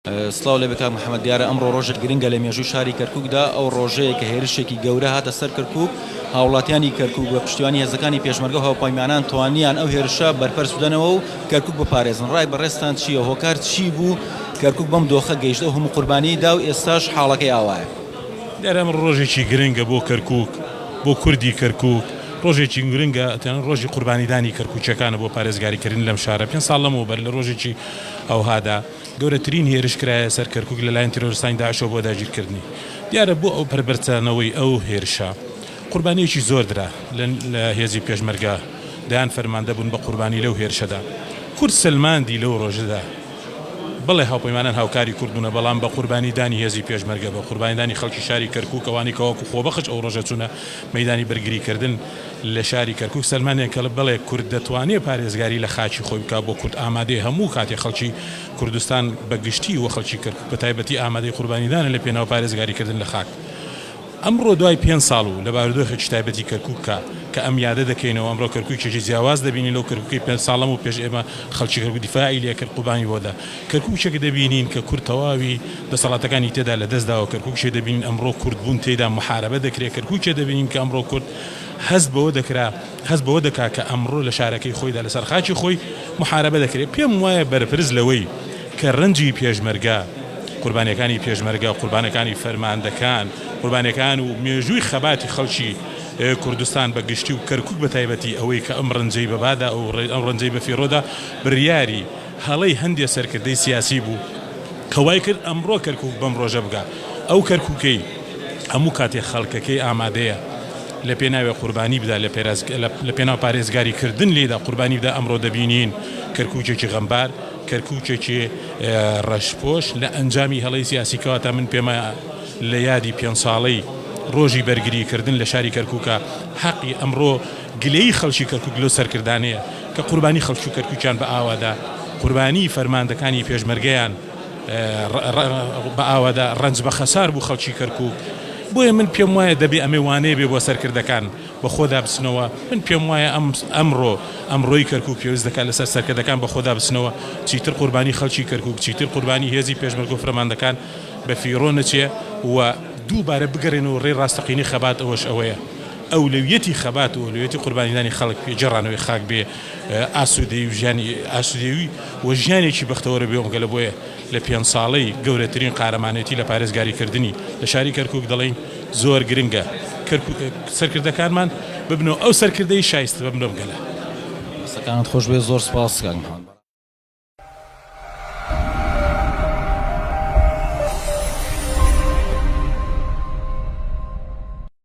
سڵاو لێ بکات محەممەد دیارە ئەمڕۆ ڕۆژێک گرنگە لە مێژووی شاری کەرکووکدا ئەو ڕۆژەیە کە هێرشێکی گەورە هاتە سەر کەرکووک هاوڵاتیانی کەرکووک بە پشتیوانی هێزەکانی پێشمەرگە و هاوپەیمانان توانیان ئەو هێرشە بەرپەرس بدەنەوە و کەرکووک بپارێزن. ڕای بەڕێستان چییە؟ هۆکار چی بوو کەرکووک بەم دۆخە گەیشتە و هەموو قوربانی دا و ئێستاش حاڵەکەی ئاوایە؟ دیارە ئەمڕۆ ڕۆژێکی گرنگە بۆ کەرکووک، بۆ کوردی کەرکووک، ڕۆژێکی گرنگە ڕۆژی قوربانیدانی کەرکووچەکانە بۆ پارێزگاریکردن لەم شارە. 5 ساڵ لەمەوبەر لە ڕۆژێکی ئەوهادا گەورەترین هێرش کرایە سەر کەرکووک لەلایەن تیرۆریستانی داعشەوە بۆ داگیرکردنی. دیارە بۆ ئەو پەربەرچانەوەی ئەو هێرشە قوربانیەکی زۆر درا لە هێزی پێشمەرگە، دایان فەرماندە بوون بە قوربانی لەو هێرشەدا. کورد سلماندی لەو ڕۆژەدا بەڵێ هاوپەیمانان هاوکاری کوردبوونە، بەڵام بە قوربانیدانی هێزی پێشمەرگە، بە قوربانیدانی خەڵکی شاری کەرکووک ئەوانی کەواکو خۆبەخش ئەو ڕۆژە چوونە مەیدانی بەرگریکردن لە شاری کەرکووک. سلمانیان کە بڵێ کورد دەتوانێت پارێزگاری لە خاچی خۆی بکات بۆ کورد ئامادەی هەموو کاتێک خەڵکی کوردستان بەگشتی و خەڵکی کەرکووک بە تایبەتی ئامادەی قوربانیدانە لە پێناو پارێزگاریکردن لە خاک. ئەمڕۆ دوای 5 ساڵ و لە بارودۆخێکی تایبەتی کەرکووکە کە ئەم یادە دەکەینەوە، ئەمڕۆ کەرکووکێکی جیاواز دەبینین لەو کەرکووکی 5 ساڵەم و پێش ئێمە خەڵکی کەرکووک دیفاعی لێکرد قوربانی بۆدا. کەرکووکێک دەبینین کە کورد تەواوی دەسەڵاتەکانی تێدا لە دەستداوە، کەرکووکێ دەبینین ئەمڕۆ کورد بوون تێدا محارەبە دەکرێت، کەرکووکێ دەبینین کە ئەمڕۆ کورد هەست بەوە دەکا کە ئەمڕۆ لە شارەکەی خۆیدا لەسەر خاچی خۆی محارەبە دەکرێت. پێم وایە بەرپرس لەوەی کە ڕەنجی پێشمەرگە، قوربانیەکانی پێشمەرگە، قوربانەکانی فەرماندەکان، قوربانەکان و مێژووی خەباتی خەڵکی کوردستان بەگشتی و کەرکووک بە تایبەتی ئەوەی کە ئەم ڕەنجەی بەبادا ئەو ڕەنجەی بە فیرۆدا بڕیاری هەڵەی هەندێک سەرکردەی سیاسی بوو کە وای کرد ئەمڕۆ کەرکووک بەم ڕۆژە بگا. ئەو کەرکووکەی هەموو کاتێک خەڵکەکەی ئامادەیە لە پێناوی قوربانی بدا، لە پێناو پارێزگاریکردن لێدا قوربانی بدا. ئەمڕۆ دەبینین کەرکووکێکی غەمبار، کەرکووکێکی ڕەشپۆش لە ئەنجامی هەڵەی سیاسی کەواتە من پێمە لە یادی 5 ساڵەی ڕۆژی بەرگریکردن لە شاری کەرکووکە حەقی ئەمڕۆ گلەی خەڵکی کەرکووک لەو سەرکردانەیە کە قوربانی خەڵکی کەرکووکیان بە ئاوادا، قوربانی فەرماندەکانی پێشمەرگەیان بە ئاوادا ڕەنج بە خەسار بوو خەڵکی کەرکووک. بۆیە من پێم وایە دەبێ ئەمێ وانەیە بێ بۆ سەرکردەکان بە خۆدا بچنەوە. من پێم وایە ئەمڕۆی کەرکووک پێویست دەکات لەسەر سەرکردەکان بە خۆدا بچنەوە، چیتر قوربانی خەڵکی کەرکووک، چیتر قوربانی هێزی پێشمەرگە و فەرماندەکان بە فیرۆ نەچێ و دووبارە بگەڕێنەوە ڕێی ڕاستەقینی خەبات. ئەوەیە ئەولەویەتی خەبات و ئەولەویەتی قوربانیدانی خەڵک پێجێڕانەوەی خاک بێ، ئاسوودەیی و ژیانێکی بەختەوەرە بێ. لە بۆیە لە 5 ساڵەی گەورەترین قارەمانێتی لە پارێزگاریکردنی لە شاری کەرکووک دەڵێن زۆر گرنگە سەرکردەکانمان ببنەوە ئەو سەرکردەی شایستە ببنەوە گەلە. سەکانت خۆش بێ، زۆر سپاس.